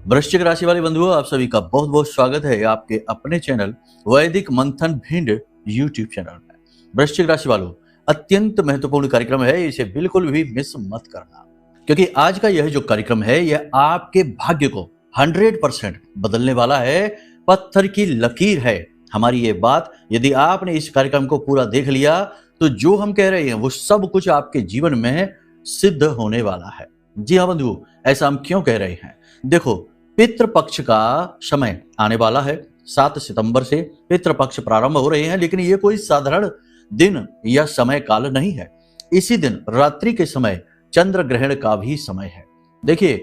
वृश्चिक राशि वाले बंधुओं, आप सभी का बहुत बहुत स्वागत है आपके अपने चैनल वैदिक मंथन भिंड यूट्यूब चैनल में। वृश्चिक राशि वालों, अत्यंत महत्वपूर्ण कार्यक्रम है, इसे बिल्कुल भी मिस मत करना, क्योंकि आज का यह जो कार्यक्रम है यह आपके भाग्य को 100% बदलने वाला है। पत्थर की लकीर है हमारी ये बात। यदि आपने इस कार्यक्रम को पूरा देख लिया तो जो हम कह रहे हैं वो सब कुछ आपके जीवन में सिद्ध होने वाला है। जी हाँ बंधुओं, ऐसा हम क्यों कह रहे हैं? देखो, पितृपक्ष का समय आने वाला है। 7 सितंबर से पितृपक्ष प्रारंभ हो रहे हैं, लेकिन ये कोई साधारण दिन या समय काल नहीं है। इसी दिन रात्रि के समय चंद्र ग्रहण का भी समय है। देखिए,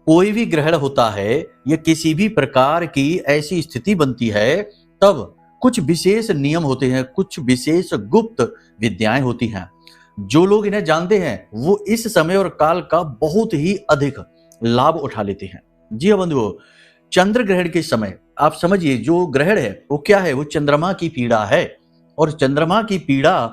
कोई भी ग्रहण होता है या किसी भी प्रकार की ऐसी स्थिति बनती है, तब कुछ विशेष नियम होते हैं, कुछ विशेष गुप्त विद्याएं होती हैं। जो लोग इन्हें जानते हैं वो इस समय और काल का बहुत ही अधिक लाभ उठा लेते हैं। जी हाँ बंधुओं, चंद्र ग्रहण के समय आप समझिए, जो ग्रहण है वो क्या है? वो चंद्रमा की पीड़ा है। और चंद्रमा की पीड़ा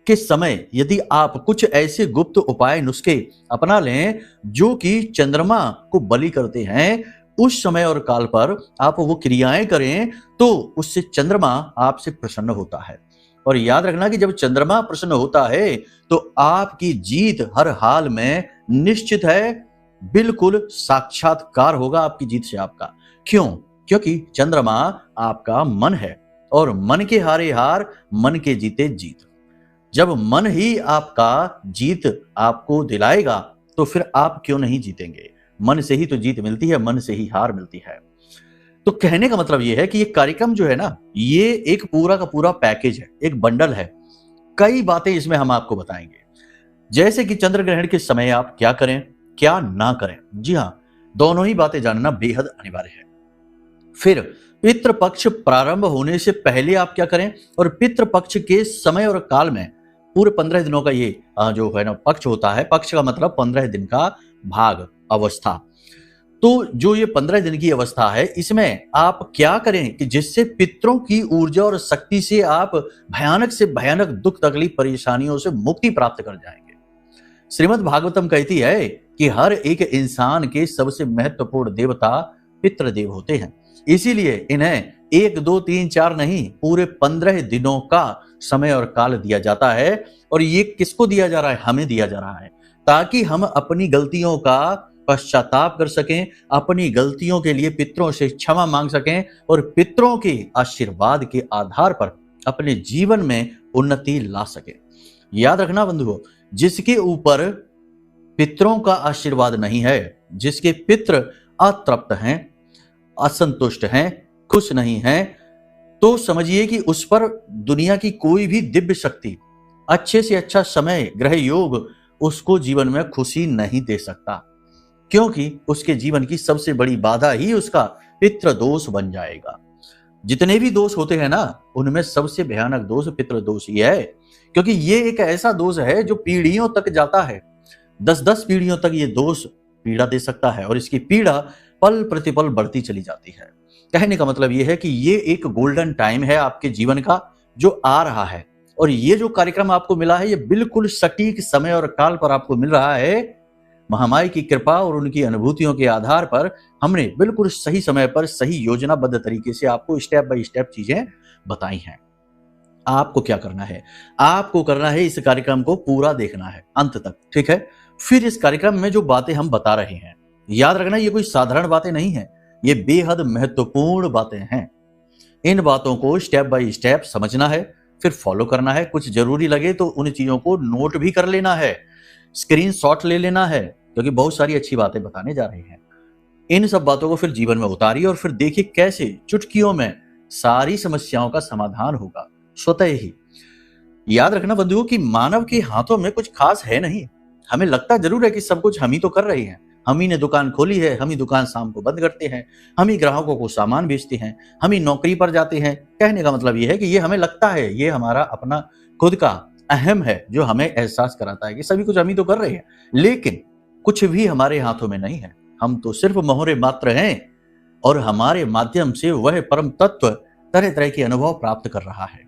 के समय यदि आप कुछ ऐसे गुप्त उपाय नुस्खे अपना लें जो कि चंद्रमा को बलि करते हैं, उस समय और काल पर आप वो क्रियाएं करें तो उससे चंद्रमा आपसे प्रसन्न होता है। और याद रखना कि जब चंद्रमा प्रसन्न होता है तो आपकी जीत हर हाल में निश्चित है। बिल्कुल साक्षात्कार होगा आपकी जीत से आपका। क्यों? क्योंकि चंद्रमा आपका मन है, और मन के हारे हार, मन के जीते जीत। जब मन ही आपका जीत आपको दिलाएगा तो फिर आप क्यों नहीं जीतेंगे? मन से ही तो जीत मिलती है, मन से ही हार मिलती है। तो कहने का मतलब ये है कि ये कार्यक्रम जो है ना, ये एक पूरा का पूरा पैकेज है, एक बंडल है। कई बातें इसमें हम आपको बताएंगे, जैसे कि चंद्र ग्रहण के समय आप क्या करें, क्या ना करें। जी हाँ, दोनों ही बातें जानना बेहद अनिवार्य है। फिर पितृपक्ष प्रारंभ होने से पहले आप क्या करें, और पितृपक्ष के समय और काल में पूरे 15 दिनों का ये जो है ना पक्ष होता है। पक्ष का मतलब 15 दिन का भाग, अवस्था। तो जो ये 15 दिन की अवस्था है, इसमें आप क्या करें कि जिससे पितरों की ऊर्जा और शक्ति से आप भयानक से भयानक दुख तकलीफ परेशानियों से मुक्ति प्राप्त कर जाएंगे। श्रीमद् भागवतम कहती है कि हर एक इंसान के सबसे महत्वपूर्ण देवता पितृदेव होते हैं। इसीलिए इन्हें 1 2 3 4 नहीं, पूरे 15 दिनों का समय और काल दिया जाता है। और ये किसको दिया जा रहा है? हमें दिया जा रहा है, ताकि हम अपनी गलतियों का पश्चाताप कर सकें, अपनी गलतियों के लिए पितरों से क्षमा मांग सकें, और पितरों के आशीर्वाद के आधार पर अपने जीवन में उन्नति ला सकें। याद रखना बंधुओं, जिसके ऊपर पितरों का आशीर्वाद नहीं है, जिसके पित्र अतृप्त हैं, असंतुष्ट हैं, खुश नहीं हैं, तो समझिए कि उस पर दुनिया की कोई भी दिव्य शक्ति, अच्छे से अच्छा समय, ग्रह योग उसको जीवन में खुशी नहीं दे सकता, क्योंकि उसके जीवन की सबसे बड़ी बाधा ही उसका पितृ दोष बन जाएगा। जितने भी दोष होते हैं ना, उनमें सबसे भयानक दोष पितृ दोष ही है, क्योंकि ये एक ऐसा दोष है जो पीढ़ियों तक जाता है। 10-10 पीढ़ियों तक ये दोष पीड़ा दे सकता है, और इसकी पीड़ा पल प्रतिपल बढ़ती चली जाती है। कहने का मतलब ये है कि ये एक गोल्डन टाइम है आपके जीवन का जो आ रहा है, और ये जो कार्यक्रम आपको मिला है ये बिल्कुल सटीक समय और काल पर आपको मिल रहा है। महामाई की कृपा और उनकी अनुभूतियों के आधार पर हमने बिल्कुल सही समय पर सही योजनाबद्ध तरीके से आपको स्टेप बाय स्टेप चीजें बताई हैं। आपको क्या करना है? आपको करना है इस कार्यक्रम को पूरा देखना है अंत तक, ठीक है? फिर इस कार्यक्रम में जो बातें हम बता रहे हैं, याद रखना ये कोई साधारण बातें नहीं है, ये बेहद महत्वपूर्ण बातें हैं। इन बातों को स्टेप बाय स्टेप समझना है, फिर फॉलो करना है। कुछ जरूरी लगे तो उन चीजों को नोट भी कर लेना है, स्क्रीनशॉट ले लेना है, क्योंकि बहुत सारी अच्छी बातें बताने जा रहे हैं। इन सब बातों को फिर जीवन में उतारिए, और फिर देखिए कैसे चुटकियों में सारी समस्याओं का समाधान होगा स्वतः ही। याद रखना बंधुओं कि मानव के हाथों में कुछ खास है नहीं। हमें लगता जरूर है कि सब कुछ हम ही तो कर रहे हैं, हम ही ने दुकान खोली है, हम ही दुकान शाम को बंद करते हैं, हम ही ग्राहकों को सामान बेचते हैं, हम ही नौकरी पर जाते हैं। कहने का मतलब यह है कि ये हमें लगता है, ये हमारा अपना खुद का अहम है जो हमें एहसास कराता है कि सभी कुछ हम ही तो कर रहे हैं, लेकिन कुछ भी हमारे हाथों में नहीं है। हम तो सिर्फ मोहरे मात्र हैं, और हमारे माध्यम से वह परम तत्व तरह तरह के अनुभव प्राप्त कर रहा है।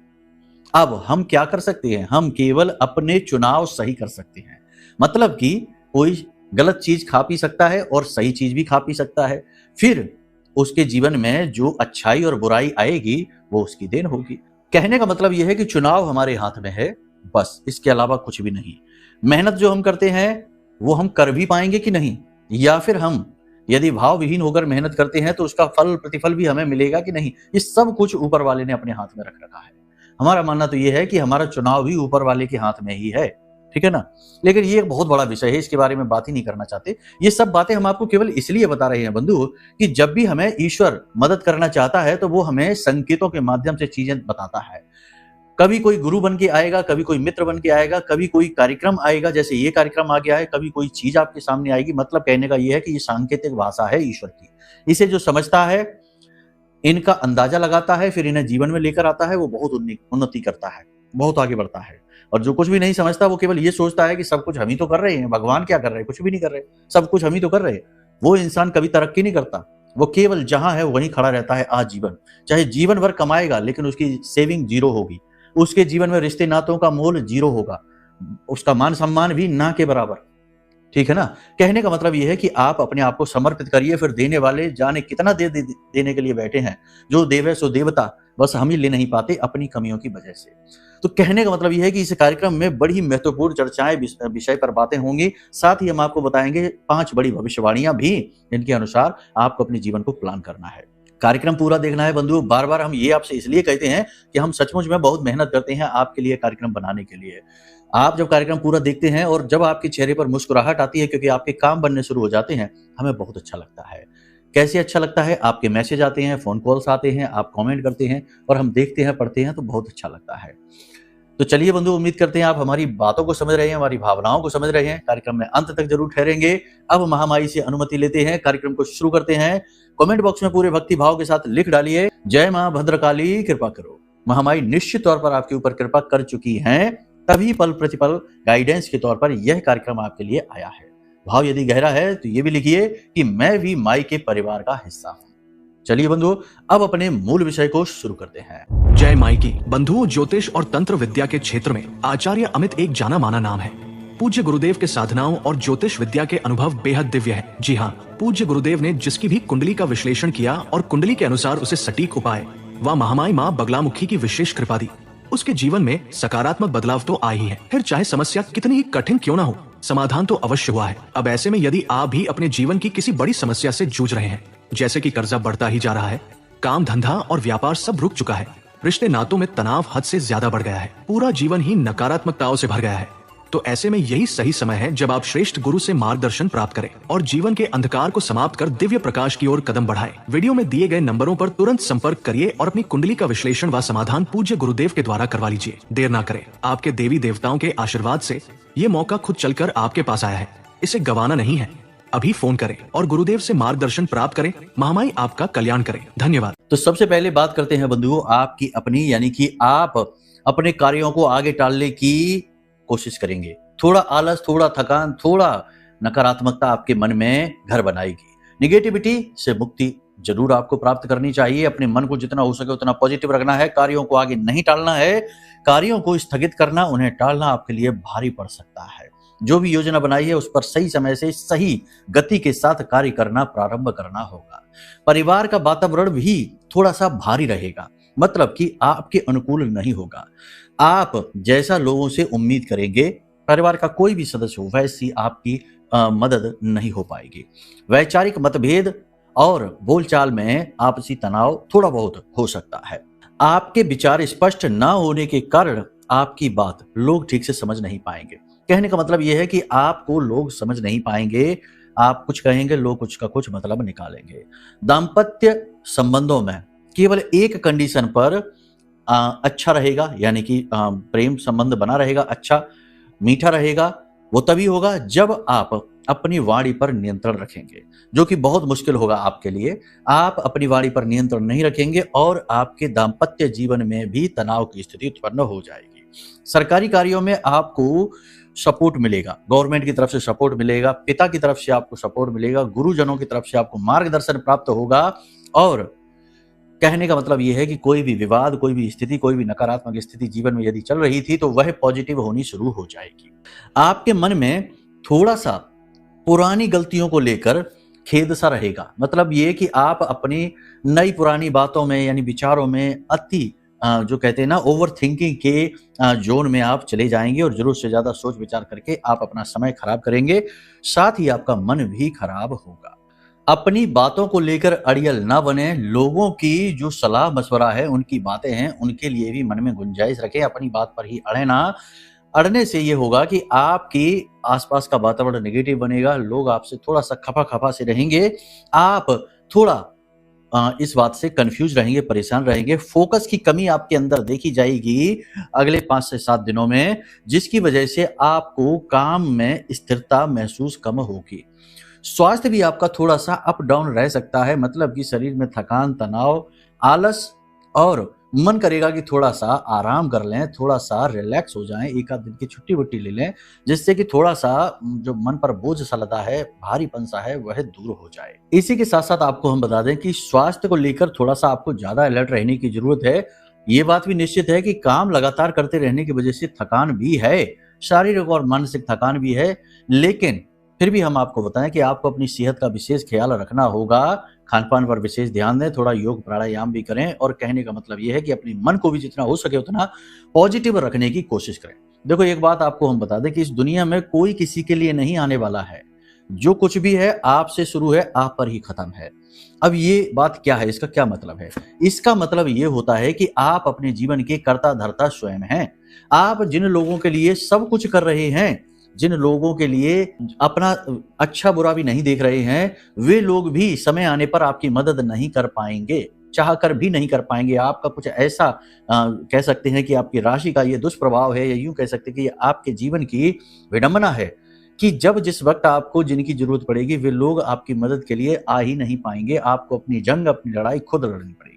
अब हम क्या कर सकते हैं? हम केवल अपने चुनाव सही कर सकते हैं। मतलब कि कोई गलत चीज खा पी सकता है और सही चीज भी खा पी सकता है। फिर उसके जीवन में जो अच्छाई और बुराई आएगी वो उसकी देन होगी। कहने का मतलब यह है कि चुनाव हमारे हाथ में है, बस इसके अलावा कुछ भी नहीं। मेहनत जो हम करते हैं वो हम कर भी पाएंगे कि नहीं, या फिर हम यदि भाव विहीन होकर मेहनत करते हैं तो उसका फल प्रतिफल भी हमें मिलेगा कि नहीं, ये सब कुछ ऊपर वाले ने अपने हाथ में रख रखा है। हमारा मानना तो यह है कि हमारा चुनाव भी ऊपर वाले के हाथ में ही है, ठीक है ना। लेकिन ये एक बहुत बड़ा विषय है, इसके बारे में बात ही नहीं करना चाहते। ये सब बातें हम आपको केवल इसलिए बता रहे हैं बंधु कि जब भी हमें ईश्वर मदद करना चाहता है तो वो हमें संकेतों के माध्यम से चीजें बताता है। कभी कोई गुरु बन के आएगा, कभी कोई मित्र बन के आएगा, कभी कोई कार्यक्रम आएगा, जैसे ये कार्यक्रम आ गया है, कभी कोई चीज आपके सामने आएगी। मतलब कहने का ये है कि ये सांकेतिक भाषा है ईश्वर की। इसे जो समझता है, इनका अंदाजा लगाता है, फिर इन्हें जीवन में लेकर आता है, वो बहुत उन्नति करता है, बहुत आगे बढ़ता है। और जो कुछ भी नहीं समझता वो केवल ये सोचता है कि सब कुछ हम ही तो कर रहे हैं, भगवान क्या कर रहे हैं, कुछ भी नहीं कर रहे, सब कुछ हम ही तो कर रहे हैं। वो इंसान कभी तरक्की नहीं करता, वो केवल जहां है वहीं खड़ा रहता है आजीवन। चाहे जीवन भर कमाएगा लेकिन उसकी सेविंग जीरो होगी, उसके जीवन में रिश्ते नातों का मोल जीरो होगा, उसका मान सम्मान भी ना के बराबर, ठीक है ना। कहने का मतलब यह है कि आप अपने आप को समर्पित करिए, फिर देने वाले जाने कितना देने के लिए बैठे हैं। जो देवे सो देवता, बस हम ही ले नहीं पाते अपनी कमियों की वजह से। तो कहने का मतलब यह है कि इस कार्यक्रम में बड़ी महत्वपूर्ण चर्चाएं विषय पर बातें होंगी। साथ ही हम आपको बताएंगे 5 बड़ी भविष्यवाणियां भी, इनके अनुसार आपको अपने जीवन को प्लान करना है। कार्यक्रम पूरा देखना है बंधु। बार बार हम ये आपसे इसलिए कहते हैं कि हम सचमुच में बहुत मेहनत करते हैं आपके लिए कार्यक्रम बनाने के लिए। आप जब कार्यक्रम पूरा देखते हैं और जब आपके चेहरे पर मुस्कुराहट आती है क्योंकि आपके काम बनने शुरू हो जाते हैं, हमें बहुत अच्छा लगता है। कैसे अच्छा लगता है? आपके मैसेज आते हैं, फोन कॉल्स आते हैं, आप कमेंट करते हैं और हम देखते हैं, पढ़ते हैं तो बहुत अच्छा लगता है। तो चलिए बंधु, उम्मीद करते हैं आप हमारी बातों को समझ रहे हैं, हमारी भावनाओं को समझ रहे हैं। कार्यक्रम में अंत तक जरूर ठहरेंगे। अब महामाई से अनुमति लेते हैं, कार्यक्रम को शुरू करते हैं। कमेंट बॉक्स में पूरे भक्ति भाव के साथ लिख डालिए, जय मां भद्रकाली कृपा करो। महामाई निश्चित तौर पर आपके ऊपर कृपा कर चुकी हैं, तभी पल प्रतिपल गाइडेंस के तौर पर यह कार्यक्रम आपके लिए आया है। भाव यदि गहरा है तो ये भी लिखिए कि मैं भी माई के परिवार का हिस्सा हूं। चलिए बंधु, अब अपने मूल विषय को शुरू करते हैं। जय माई की। बंधुओं, ज्योतिष और तंत्र विद्या के क्षेत्र में आचार्य अमित एक जाना माना नाम है। पूज्य गुरुदेव के साधनाओं और ज्योतिष विद्या के अनुभव बेहद दिव्य है। जी हाँ, पूज्य गुरुदेव ने जिसकी भी कुंडली का विश्लेषण किया और कुंडली के अनुसार उसे सटीक उपाय व महामाई माँ बगलामुखी की विशेष कृपा दी, उसके जीवन में सकारात्मक बदलाव तो आ ही है। फिर चाहे समस्या कितनी ही कठिन क्यों ना हो, समाधान तो अवश्य हुआ है। अब ऐसे में यदि आप भी अपने जीवन की किसी बड़ी समस्या से जूझ रहे हैं, जैसे कि कर्जा बढ़ता ही जा रहा है, काम धंधा और व्यापार सब रुक चुका है, रिश्ते नातों में तनाव हद से ज्यादा बढ़ गया है, पूरा जीवन ही नकारात्मकताओं से भर गया है, तो ऐसे में यही सही समय है जब आप श्रेष्ठ गुरु से मार्गदर्शन प्राप्त करें और जीवन के अंधकार को समाप्त कर दिव्य प्रकाश की ओर कदम बढ़ाएं। वीडियो में दिए गए नंबरों पर तुरंत संपर्क करिए और अपनी कुंडली का विश्लेषण व समाधान पूज्य गुरुदेव के द्वारा करवा लीजिए। देर ना करें, आपके देवी देवताओं के आशीर्वाद से ये मौका खुद चलकर आपके पास आया है, इसे गंवाना नहीं है। अभी फोन करें और गुरुदेव से मार्गदर्शन प्राप्त करें। महामाई आपका कल्याण करें। धन्यवाद। तो सबसे पहले बात करते हैं बंधुओं आपकी अपनी, यानी कि आप अपने कार्यों को आगे टालने की कोशिश करेंगे। थोड़ा आलस, थोड़ा थकान, थोड़ा नकारात्मकता आपके मन में घर बनाएगी। निगेटिविटी से मुक्ति जरूर आपको प्राप्त करनी चाहिए। अपने मन को जितना हो सके उतना पॉजिटिव रखना है। कार्यों को आगे नहीं टालना है, कार्यों को स्थगित करना, उन्हें टालना आपके लिए भारी पड़ सकता है। जो भी योजना बनाई है उस पर सही समय से सही गति के साथ कार्य करना प्रारंभ करना होगा। परिवार का वातावरण भी थोड़ा सा भारी रहेगा, मतलब कि आपके अनुकूल नहीं होगा। आप जैसा लोगों से उम्मीद करेंगे, परिवार का कोई भी सदस्य हो, वैसी आपकी मदद नहीं हो पाएगी। वैचारिक मतभेद और बोलचाल में आपसी तनाव थोड़ा बहुत हो सकता है। आपके विचार स्पष्ट ना होने के कारण आपकी बात लोग ठीक से समझ नहीं पाएंगे। कहने का मतलब यह है कि आपको लोग समझ नहीं पाएंगे। आप कुछ कहेंगे, लोग कुछ का कुछ मतलब निकालेंगे। दाम्पत्य संबंधों में केवल एक कंडीशन पर अच्छा रहेगा, यानी कि प्रेम संबंध बना रहेगा, अच्छा मीठा रहेगा, वो तभी होगा जब आप अपनी वाणी पर नियंत्रण रखेंगे, जो कि बहुत मुश्किल होगा आपके लिए। आप अपनी वाणी पर नियंत्रण नहीं रखेंगे और आपके दाम्पत्य जीवन में भी तनाव की स्थिति उत्पन्न हो जाएगी। सरकारी कार्यों में आपको सपोर्ट मिलेगा, गवर्नमेंट की तरफ से सपोर्ट मिलेगा, पिता की तरफ से आपको सपोर्ट मिलेगा, गुरुजनों की तरफ से आपको मार्गदर्शन प्राप्त होगा। और कहने का मतलब यह है कि कोई भी विवाद, कोई भी स्थिति, कोई भी नकारात्मक स्थिति जीवन में यदि चल रही थी तो वह पॉजिटिव होनी शुरू हो जाएगी। आपके मन में थोड़ा सा पुरानी गलतियों को लेकर खेद सा रहेगा। मतलब ये कि आप अपनी नई पुरानी बातों में यानी विचारों में अति जो कहते हैं ना ओवर थिंकिंग के ज़ोन में आप चले जाएँगे और ज़रूरत से ज़्यादा सोच विचार करके आप अपना समय खराब करेंगे, साथ ही आपका मन भी खराब होगा। अपनी बातों को लेकर अड़ियल ना बने, लोगों की जो सलाह-मशवरा है, उनकी बातें हैं, उनके लिए भी मन में गुंजाइश रखें, अपनी बात पर ही अड़े ना। अड़ने से ये होगा कि आपके आसपास का वातावरण नेगेटिव बनेगा, लोग आपसे थोड़ा-सा खफा-खफा से रहेंगे, आप थोड़ा इस बात से कन्फ्यूज़ रहेंगे, परेशान रहेंगे, फ़ोकस की कमी आपके अंदर देखी जाएगी अगले 5 से 7 दिनों में, जिसकी वजह से आपको काम में स्थिरता महसूस कम होगी। स्वास्थ्य भी आपका थोड़ा-सा अप डाउन रह सकता है, मतलब कि शरीर में थकान, तनाव, आलस और मन करेगा कि थोड़ा-सा आराम कर लें, थोड़ा-सा रिलैक्स हो जाएँ, 1 आध दिन की छुट्टी-वुट्टी ले लें, जिससे कि थोड़ा-सा जो मन पर बोझ सा लदा है, भारीपन-सा है, वह दूर हो जाए। इसी के साथ-साथ आपको हम बता दें कि स्वास्थ्य को लेकर थोड़ा-सा आपको ज़्यादा अलर्ट रहने की ज़रूरत है। ये बात भी निश्चित है कि काम लगातार करते रहने की वजह से थकान भी है, शारीरिक और मानसिक थकान भी है, लेकिन फिर भी हम आपको बताएँ कि आपको अपनी सेहत का विशेष ख़्याल रखना होगा, खान-पान पर विशेष ध्यान दें, थोड़ा योग प्राणायाम भी करें और कहने का मतलब ये है कि अपने मन को भी जितना हो सके उतना पॉजिटिव रखने की कोशिश करें। देखो एक बात आपको हम बता दें कि इस दुनिया में कोई किसी के लिए नहीं आने वाला है। जो कुछ भी है आपसे शुरू है, आप पर ही खत्म है। अब ये बात क्या है, इसका क्या मतलब है? इसका मतलब ये होता है कि आप अपने जीवन के कर्ता-धर्ता स्वयं हैं। आप जिन लोगों के लिए सब कुछ कर रहे हैं, जिन लोगों के लिए अपना अच्छा बुरा भी नहीं देख रहे हैं, वे लोग भी समय आने पर आपकी मदद नहीं कर पाएँगे, चाहकर भी नहीं कर पाएँगे। आपका कुछ ऐसा कह सकते हैं कि आपकी राशि का ये दुष्प्रभाव है या यूँ कह सकते हैं कि ये आपके जीवन की विडंबना है कि जब जिस वक़्त आपको जिनकी ज़रूरत पड़ेगी, वे लोग आपकी मदद के लिए आ ही नहीं पाएँगे। आपको अपनी जंग, अपनी लड़ाई खुद लड़नी पड़ेगी।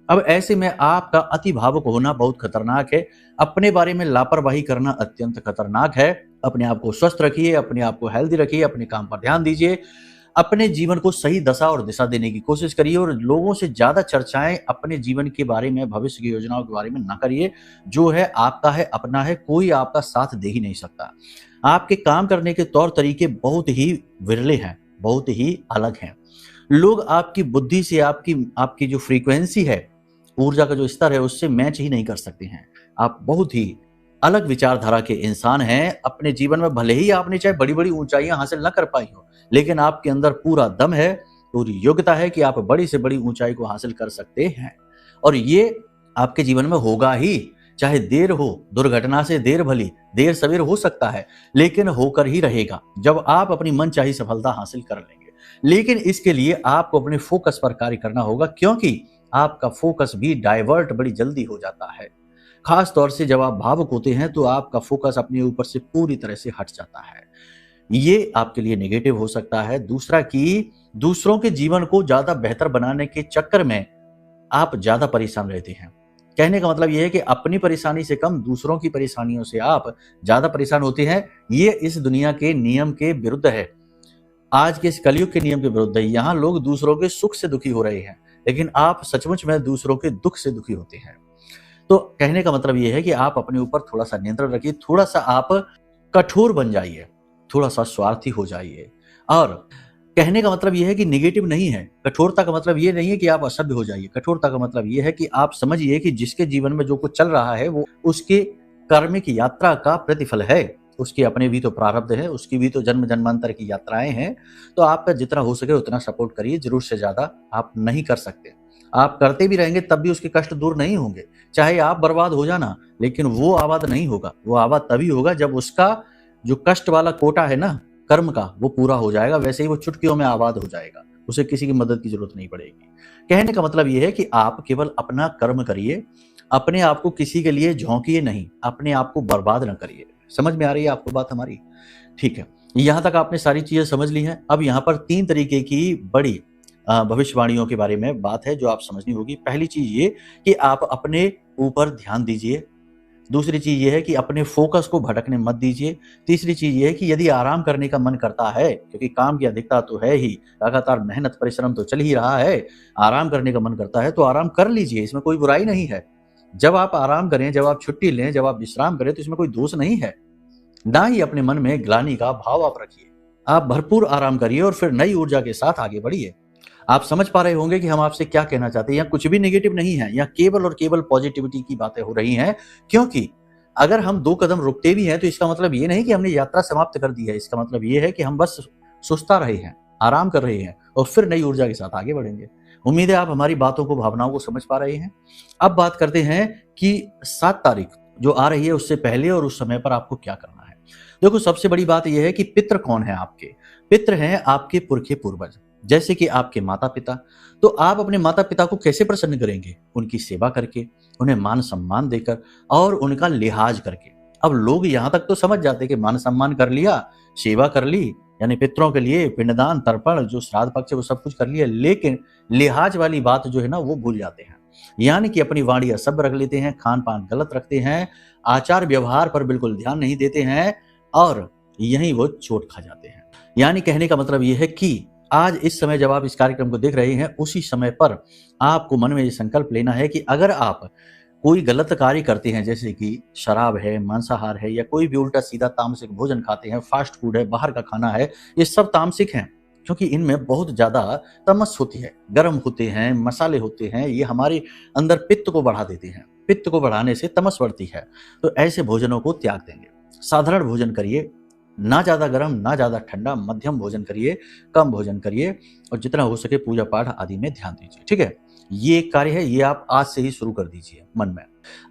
अब ऐसे में आपका अति भावुक होना बहुत खतरनाक है। अपने बारे में लापरवाही करना अत्यंत खतरनाक है। अपने आप को स्वस्थ रखिए, अपने आप को हेल्दी रखिए, अपने काम पर ध्यान दीजिए। अपने जीवन को सही दशा और दिशा देने की कोशिश करिए और लोगों से ज़्यादा चर्चाएँ अपने जीवन के बारे में, भविष्य की योजनाओं के बारे में ना करिए। जो है आपका है, अपना है, कोई आपका साथ दे ही नहीं सकता। आपके काम करने के तौर तरीके बहुत ही विरले हैं, बहुत ही अलग हैं। लोग आपकी बुद्धि से आपकी आपकी जो फ्रीक्वेंसी है, ऊर्जा का जो स्तर है उससे मैच ही नहीं कर सकते हैं। आप बहुत ही अलग विचारधारा के इंसान हैं। अपने जीवन में भले ही आपने चाहे बड़ी-बड़ी ऊँचाइयाँ हासिल ना कर पाई हो, लेकिन आपके अंदर पूरा दम है, पूरी योग्यता है कि आप बड़ी से बड़ी ऊँचाई को हासिल कर सकते हैं। और ये आपके जीवन में होगा ही, चाहे देर हो, दुर्घटना से देर भली, देर सवेर हो सकता है, लेकिन होकर ही रहेगा, जब आप अपनी मनचाही सफलता हासिल कर लेंगे। लेकिन इसके लिए आपको अपने फ़ोकस पर कार्य करना होगा क्योंकि आपका फ़ोकस भी डाइवर्ट बड़ी जल्दी हो जाता है। ख़ास तौर से जब आप भावुक होते हैं तो आपका फ़ोकस अपने ऊपर से पूरी तरह से हट जाता है। ये आपके लिए नेगेटिव हो सकता है। दूसरा कि दूसरों के जीवन को ज़्यादा बेहतर बनाने के चक्कर में आप ज़्यादा परेशान रहते हैं। कहने का मतलब ये है कि अपनी परेशानी से कम दूसरों की परेशानियों से आप ज़्यादा परेशान होते हैं। ये इस दुनिया के नियम के विरुद्ध है। आज के इस कलयुग के नियम के विरुद्ध है। यहाँ लोग दूसरों के सुख से दुखी हो रहे हैं, लेकिन आप सचमुच में दूसरों के दुख से दुखी होते हैं। तो कहने का मतलब ये है कि आप अपने ऊपर थोड़ा-सा नियंत्रण रखिए, थोड़ा-सा आप कठोर बन जाइए, थोड़ा-सा स्वार्थी हो जाइए। और कहने का मतलब ये है कि नेगेटिव नहीं है। कठोरता का मतलब ये नहीं है कि आप असभ्य हो जाइए। कठोरता का मतलब ये है कि आप समझिए कि जिसके जीवन में जो कुछ चल रहा है वो उसके कर्मिक यात्रा का प्रतिफल है। उसके अपने भी तो प्रारब्ध है, उसकी भी तो जन्म-जन्मांतर की यात्राएँ हैं। तो आपका जितना हो सके उतना सपोर्ट करिए, ज़रूरत से ज़्यादा आप नहीं कर सकते। आप करते भी रहेंगे तब भी उसके कष्ट दूर नहीं होंगे। चाहे आप बर्बाद हो जाना, लेकिन वो आबाद नहीं होगा। वो आबाद तभी होगा जब उसका जो कष्ट वाला कोटा है ना कर्म का, वो पूरा हो जाएगा। वैसे ही वो चुटकियों में आबाद हो जाएगा। उसे किसी की मदद की ज़रूरत नहीं पड़ेगी। कहने का मतलब ये है कि आप केवल अपना कर्म करिए, अपने आप को किसी के लिए झोंकिए नहीं, अपने आप को बर्बाद ना करिए। समझ में आ रही है आपको बात हमारी? ठीक है। यहाँ तक आपने सारी चीज़ें समझ ली हैं। अब यहाँ पर 3 तरीके की बड़ी भविष्यवाणियों के बारे में बात है जो आप समझनी होगी। पहली चीज़ ये कि आप अपने ऊपर ध्यान दीजिए। दूसरी चीज़ ये है कि अपने फ़ोकस को भटकने मत दीजिए। तीसरी चीज़ ये है कि यदि आराम करने का मन करता है, क्योंकि काम की अधिकता तो है ही, लगातार मेहनत परिश्रम तो चल ही रहा है, आराम करने का मन करता है तो आराम कर लीजिए, इसमें कोई बुराई नहीं है। जब आप आराम करें, जब आप छुट्टी लें, जब आप विश्राम करें तो इसमें कोई दोष नहीं है। ना ही अपने मन में ग्लानि का भाव आप रखिए। आप भरपूर आराम करिए और फिर नई ऊर्जा के साथ आगे बढ़िए। आप समझ पा रहे होंगे कि हम आपसे क्या कहना चाहते हैं। यहाँ कुछ भी नेगेटिव नहीं है, यहाँ केवल और केवल पॉजिटिविटी की बातें हो रही हैं। क्योंकि अगर हम 2 कदम रुकते भी हैं तो इसका मतलब ये नहीं कि हमने यात्रा समाप्त कर दी है। इसका मतलब ये है कि हम बस सुस्ता रहे हैं, आराम कर रहे हैं और फिर नई ऊर्जा के साथ आगे बढ़ेंगे। उम्मीद है आप हमारी बातों को, भावनाओं को समझ पा रहे हैं। अब बात करते हैं कि 7 तारीख जो आ रही है उससे पहले और उस समय पर आपको क्या करना है। देखो, सबसे बड़ी बात यह है कि पितृ कौन है आपके? पितृ हैं आपके पुरखे पूर्वज, जैसे कि आपके माता पिता। तो आप अपने माता पिता को कैसे प्रसन्न करेंगे? उनकी सेवा करके, उन्हें मान सम्मान देकर और उनका लिहाज करके। अब लोग यहाँ तक तो समझ जाते हैं कि मान सम्मान कर लिया, सेवा कर ली, यानी पितरों के लिए पिंडदान, तर्पण, जो श्राद्ध पक्ष है वो सब कुछ कर लिया, लेकिन लिहाज वाली बात जो है ना वो भूल जाते हैं। यानी कि अपनी वाणी असभ्य रख लेते हैं, खान पान गलत रखते हैं, आचार व्यवहार पर बिल्कुल ध्यान नहीं देते हैं और यहीं वो चोट खा जाते हैं। यानी कहने का मतलब ये है कि आज इस समय जब आप इस कार्यक्रम को देख रहे हैं, उसी समय पर आपको मन में ये संकल्प लेना है कि अगर आप कोई गलत कार्य करते हैं, जैसे कि शराब है, मांसाहार है या कोई भी उल्टा सीधा तामसिक भोजन खाते हैं, फास्ट फूड है, बाहर का खाना है, ये सब तामसिक हैं। क्योंकि इनमें बहुत ज्यादा तमस होती है, गर्म होते हैं, मसाले होते हैं, ये हमारे अंदर पित्त को बढ़ा देते हैं। पित्त को बढ़ाने से तमस बढ़ती है। तो ऐसे भोजनों को त्याग देंगे। साधारण भोजन करिए, ना ज्यादा गर्म ना ज्यादा ठंडा, मध्यम भोजन करिए, कम भोजन करिए और जितना हो सके पूजा पाठ आदि में ध्यान दीजिए। ठीक है, ये एक कार्य है, ये आप आज से ही शुरू कर दीजिए मन में।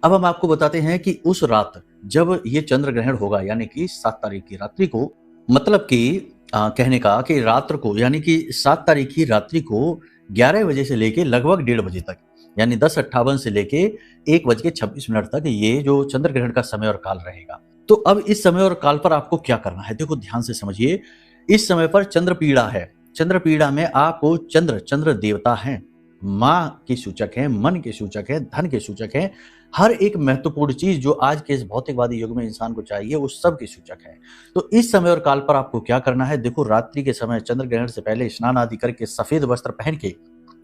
अब हम आपको बताते हैं कि उस रात जब ये चंद्र ग्रहण होगा, यानी कि 7 तारीख की रात्रि को, मतलब कि कहने का कि रात्र को, यानी कि 7 तारीख की रात्रि को 11 बजे से लेके लगभग 1:30 बजे तक, यानी 10:58 से लेके 1:26 तक ये जो चंद्र ग्रहण का समय और काल रहेगा। तो अब इस समय और काल पर आपको क्या करना है, देखो ध्यान से समझिए। इस समय पर चंद्र पीड़ा है। चंद्र पीड़ा में आपको चंद्र देवता हैं, माँ के सूचक हैं, मन के सूचक हैं, धन के सूचक हैं। हर एक महत्वपूर्ण चीज जो आज के इस भौतिकवादी युग में इंसान को चाहिए, उस सब के सूचक है। तो इस समय और काल पर आपको क्या करना है, देखो रात्रि के समय चंद्र ग्रहण से पहले स्नान आदि करके सफेद वस्त्र पहन के,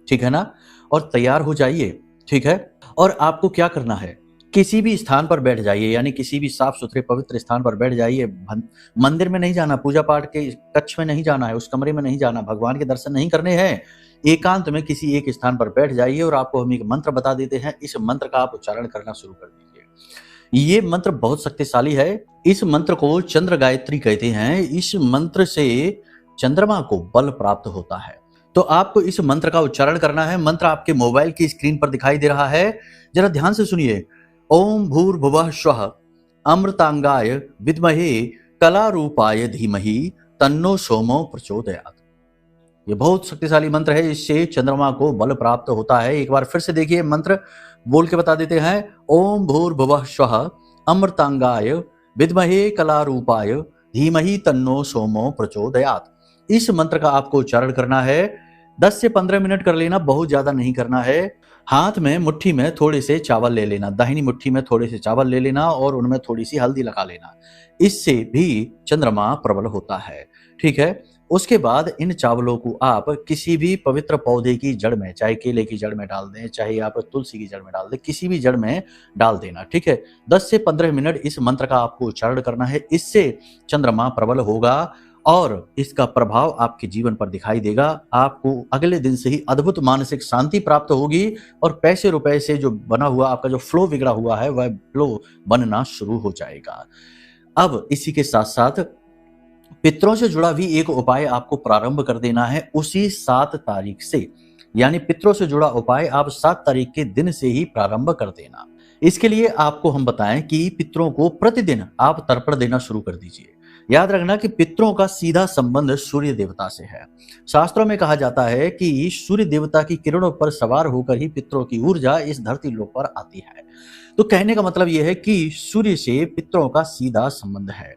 ठीक है ना, और तैयार हो जाइए। ठीक है, और आपको क्या करना है, किसी भी स्थान पर बैठ जाइए, यानी किसी भी साफ सुथरे पवित्र स्थान पर बैठ जाइए। मंदिर में नहीं जाना, पूजा पाठ के कक्ष में नहीं जाना है, उस कमरे में नहीं जाना, भगवान के दर्शन नहीं करने हैं। एकांत में किसी एक स्थान पर बैठ जाइए और आपको हम एक मंत्र बता देते हैं। इस मंत्र का आप उच्चारण करना शुरू कर दीजिए। ये मंत्र बहुत शक्तिशाली है। इस मंत्र को चंद्र गायत्री कहते हैं। इस मंत्र से चंद्रमा को बल प्राप्त होता है। तो आपको इस मंत्र का उच्चारण करना है। मंत्र आपके मोबाइल की स्क्रीन पर दिखाई दे रहा है, जरा ध्यान से सुनिए। ओम भूर्भुवः स्वः अमृतांगाय विद्महे कलारूपाय धीमहि तन्नो सोमो प्रचोदयात्। ये बहुत शक्तिशाली मंत्र है, इससे चंद्रमा को बल प्राप्त होता है। एक बार फिर से देखिए, मंत्र बोल के बता देते हैं। ओम भूर्भुवः स्वः अमृतांगाय विद्महे कलारूपाय धीमहि तन्नो सोमो प्रचोदयात्। इस मंत्र का आपको उच्चारण करना है। 10 से 15 मिनट कर लेना, बहुत ज्यादा नहीं करना है। हाथ में मुट्ठी में थोड़े से चावल ले लेना, दाहिनी मुट्ठी में थोड़े से चावल ले लेना और उनमें थोड़ी सी हल्दी लगा लेना। इससे भी चंद्रमा प्रबल होता है। ठीक है, उसके बाद इन चावलों को आप किसी भी पवित्र पौधे की जड़ में, चाहे केले की जड़ में डाल दें, चाहे आप तुलसी की जड़ में डाल दें, किसी भी जड़ में डाल देना। ठीक है, 10 से 15 मिनट इस मंत्र का आपको उच्चारण करना है। इससे चंद्रमा प्रबल होगा और इसका प्रभाव आपके जीवन पर दिखाई देगा। आपको अगले दिन से ही अद्भुत मानसिक शांति प्राप्त होगी और पैसे रुपए से जो बना हुआ आपका जो फ्लो बिगड़ा हुआ है, वह फ्लो बनना शुरू हो जाएगा। अब इसी के साथ साथ पितरों से जुड़ा भी एक उपाय आपको प्रारंभ कर देना है उसी 7 तारीख से। यानी पितरों से जुड़ा उपाय आप 7 तारीख के दिन से ही प्रारंभ कर देना। इसके लिए आपको हम बताएं कि पितरों को प्रतिदिन आप तर्पण देना शुरू कर दीजिए। याद रखना कि पितरों का सीधा संबंध सूर्य देवता से है। शास्त्रों में कहा जाता है कि सूर्य देवता की किरणों पर सवार होकर ही पितरों की ऊर्जा इस धरती लोक पर आती है। तो कहने का मतलब यह है कि सूर्य से पितरों का सीधा संबंध है।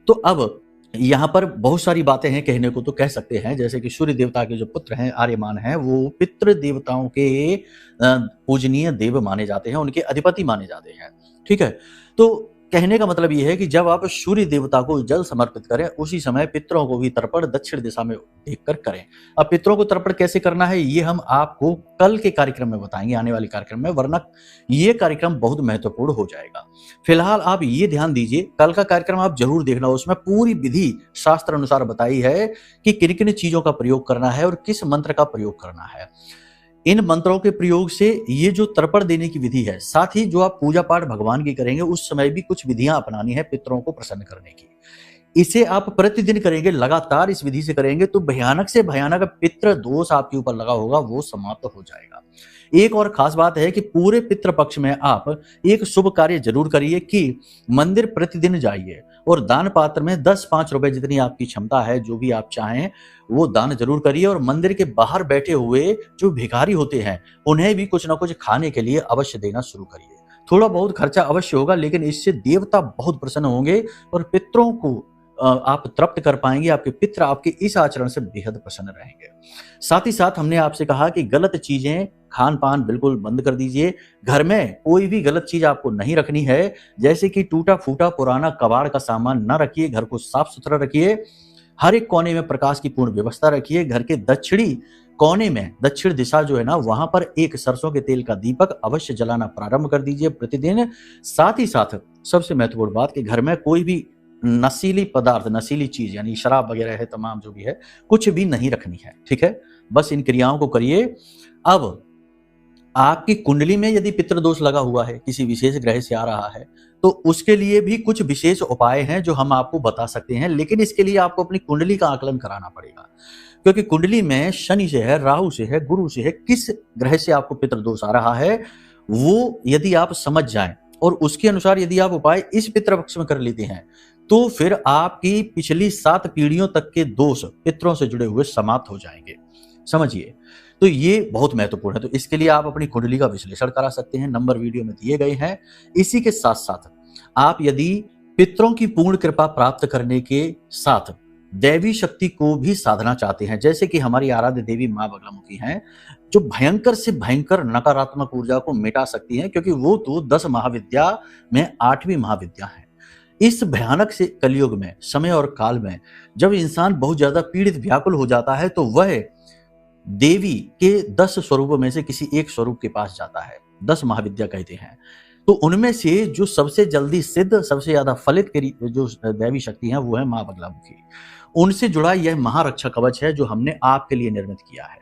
तो अब यहाँ पर बहुत सारी बातें हैं, कहने को तो कह सकते हैं, जैसे कि सूर्य देवता के जो पुत्र हैं आर्यमान हैं, वो पितृ देवताओं के पूजनीय देव माने जाते हैं, उनके अधिपति माने जाते हैं। ठीक है, तो कहने का मतलब ये है कि जब आप सूर्य देवता को जल समर्पित करें, उसी समय पितरों को भी तर्पण दक्षिण दिशा में देखकर करें। अब पितरों को तर्पण कैसे करना है ये हम आपको कल के कार्यक्रम में बताएंगे, आने वाले कार्यक्रम में, वरना ये कार्यक्रम बहुत महत्वपूर्ण हो जाएगा। फिलहाल आप ये ध्यान दीजिए, कल का कार्यक्रम आप जरूर देखना, उसमें पूरी विधि शास्त्र अनुसार बताई है कि किन किन चीजों का प्रयोग करना है और किस मंत्र का प्रयोग करना है। इन मंत्रों के प्रयोग से ये जो तर्पण देने की विधि है, साथ ही जो आप पूजा पाठ भगवान की करेंगे उस समय भी कुछ विधियां अपनानी है पितरों को प्रसन्न करने की। इसे आप प्रतिदिन करेंगे, लगातार इस विधि से करेंगे तो भयानक से भयानक पितृ दोष आपके ऊपर लगा होगा वो समाप्त हो जाएगा। एक और खास बात है कि पूरे पितृ पक्ष में आप एक शुभ कार्य जरूर करिए कि मंदिर प्रतिदिन जाइए और दान पात्र में 10-5 रुपए जितनी आपकी क्षमता है, जो भी आप चाहें वो दान जरूर करिए। और मंदिर के बाहर बैठे हुए जो भिखारी होते हैं उन्हें भी कुछ ना कुछ खाने के लिए अवश्य देना शुरू करिए। थोड़ा बहुत खर्चा अवश्य होगा, लेकिन इससे देवता बहुत प्रसन्न होंगे और पितरों को आप तृप्त कर पाएंगे। आपके पितर आपके इस आचरण से बेहद प्रसन्न रहेंगे। साथ ही साथ हमने आपसे कहा कि गलत चीजें खान पान बिल्कुल बंद कर दीजिए। घर में कोई भी गलत चीज आपको नहीं रखनी है, जैसे कि टूटा फूटा पुराना कबाड़ का सामान न रखिए। घर को साफ सुथरा रखिए, हर एक कोने में प्रकाश की पूर्ण व्यवस्था रखिए। घर के दक्षिणी कोने में, दक्षिण दिशा जो है ना, वहां पर एक सरसों के तेल का दीपक अवश्य जलाना प्रारंभ कर दीजिए प्रतिदिन। साथ ही साथ सबसे महत्वपूर्ण बात कि घर में कोई भी नशीली पदार्थ, नशीली चीज यानी शराब वगैरह है, तमाम जो भी है, कुछ भी नहीं रखनी है। ठीक है, बस इन क्रियाओं को करिए। अब आपकी कुंडली में यदि पितृदोष लगा हुआ है, किसी विशेष ग्रह से आ रहा है, तो उसके लिए भी कुछ विशेष उपाय हैं जो हम आपको बता सकते हैं, लेकिन इसके लिए आपको अपनी कुंडली का आकलन कराना पड़ेगा, क्योंकि कुंडली में शनि से है, राहु से है, गुरु से है, किस ग्रह से आपको पितृदोष आ रहा है वो यदि आप समझ जाएं और उसके अनुसार यदि आप उपाय इस पितृपक्ष में कर लेते हैं तो फिर आपकी पिछली 7 पीढ़ियों तक के दोष पितरों से जुड़े हुए समाप्त हो जाएंगे। समझिए, तो ये बहुत महत्वपूर्ण है। तो इसके लिए आप अपनी कुंडली का विश्लेषण करा सकते हैं, नंबर वीडियो में दिए गए हैं। इसी के साथ साथ आप यदि पितरों की पूर्ण कृपा प्राप्त करने के साथ दैवी शक्ति को भी साधना चाहते हैं, जैसे कि हमारी आराध्य देवी मां बगलामुखी हैं, जो भयंकर से भयंकर नकारात्मक ऊर्जा को मिटा सकती हैं, क्योंकि वो तो 10 महाविद्या में 8वीं महाविद्या है। इस भयानक से कलयुग में, समय और काल में, जब इंसान बहुत ज्यादा पीड़ित व्याकुल हो जाता है तो वह देवी के 10 स्वरूपों में से किसी एक स्वरूप के पास जाता है। 10 महाविद्या कहते हैं। तो उनमें से जो सबसे जल्दी सिद्ध, सबसे ज्यादा फलित जो दैवी शक्ति है वो है मां बगलामुखी। उनसे जुड़ा यह महारक्षा कवच है जो हमने आपके लिए निर्मित किया है।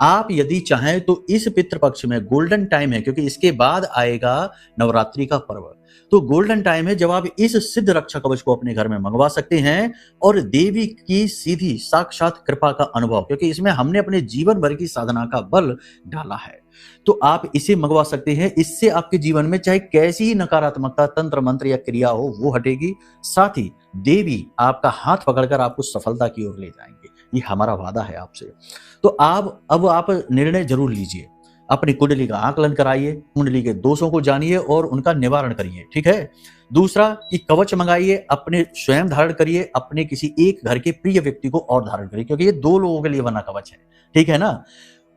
आप यदि चाहें तो इस पितृपक्ष में गोल्डन टाइम है, क्योंकि इसके बाद आएगा नवरात्रि का पर्व, तो गोल्डन टाइम है जब आप इस सिद्ध रक्षा कवच को अपने घर में मंगवा सकते हैं और देवी की सीधी साक्षात कृपा का अनुभव, क्योंकि इसमें हमने अपने जीवन भर की साधना का बल डाला है, तो आप इसे मंगवा सकते हैं। इससे आपके जीवन में चाहे कैसी ही नकारात्मकता, तंत्र मंत्र या क्रिया हो वो हटेगी, साथ ही देवी आपका हाथ पकड़कर आपको सफलता की ओर ले जाएंगे। ये हमारा वादा है आपसे। तो अब आप निर्णय जरूर लीजिए, अपनी कुंडली का आकलन कराइए, कुंडली के दोषों को जानिए और उनका निवारण करिए। ठीक है। दूसरा कि कवच मंगाइए, अपने स्वयं धारण करिए, अपने किसी एक घर के प्रिय व्यक्ति को और धारण करिए, क्योंकि ये 2 लोगों के लिए बना कवच है। ठीक है ना।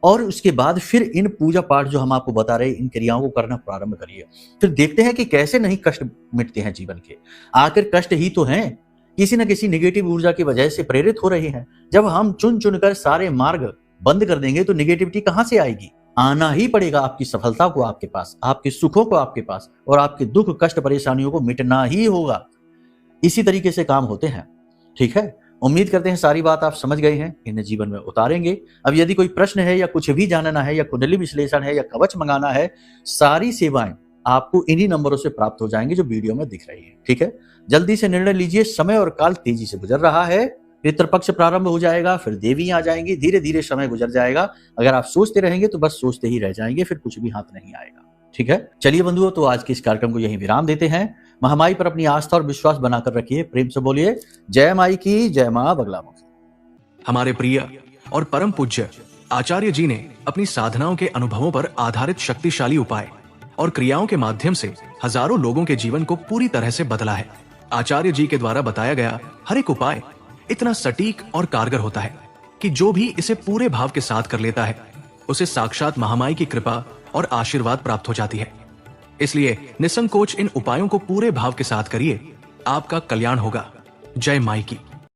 और उसके बाद फिर इन पूजा पाठ जो हम आपको बता रहे हैं, इन क्रियाओं को करना प्रारंभ करिए। फिर देखते हैं कि कैसे नहीं कष्ट मिटते हैं जीवन के। आखिर कष्ट ही तो हैं, किसी न किसी नेगेटिव ऊर्जा की वजह से प्रेरित हो रहे हैं। जब हम चुन चुनकर सारे मार्ग बंद कर देंगे तो नेगेटिविटी कहां से आएगी? आना ही पड़ेगा आपकी सफलता को आपके पास, आपके सुखों को आपके पास, और आपके दुख कष्ट परेशानियों को मिटना ही होगा। इसी तरीके से काम होते हैं। ठीक है। उम्मीद करते हैं सारी बात आप समझ गए हैं, इन्हें जीवन में उतारेंगे। अब यदि कोई प्रश्न है या कुछ भी जानना है या कुंडली विश्लेषण है या कवच मंगाना है, सारी सेवाएं आपको इन्हीं नंबरों से प्राप्त हो जाएंगी जो वीडियो में दिख रही है। ठीक है। जल्दी से निर्णय लीजिए, समय और काल तेजी से गुजर रहा है। पितृपक्ष प्रारंभ हो जाएगा, फिर देवी आ जाएंगी, धीरे धीरे समय गुजर जाएगा। अगर आप सोचते रहेंगे तो बस सोचते ही रह जाएंगे, फिर कुछ भी हाथ नहीं आएगा। ठीक है। चलिए बंधुओं, तो आज के इस कार्यक्रम को यहीं विराम देते हैं। महामाई पर अपनी आस्था और विश्वास बनाकर रखिए। प्रेम से बोलिए जय माई की, जय मां बगलामुखी। हमारे प्रिय और परम पूज्य आचार्य जी ने अपनी साधनाओं के अनुभवों पर आधारित शक्तिशाली उपाय और क्रियाओं के माध्यम से हजारों लोगों के जीवन को पूरी तरह से बदला है। आचार्य जी के द्वारा बताया गया हर एक उपाय इतना सटीक और कारगर होता है कि जो भी इसे पूरे भाव के साथ कर लेता है उसे साक्षात महामाई की कृपा और आशीर्वाद प्राप्त हो जाती है। इसलिए निसंकोच इन उपायों को पूरे भाव के साथ करिए। आपका कल्याण होगा। जय माई की।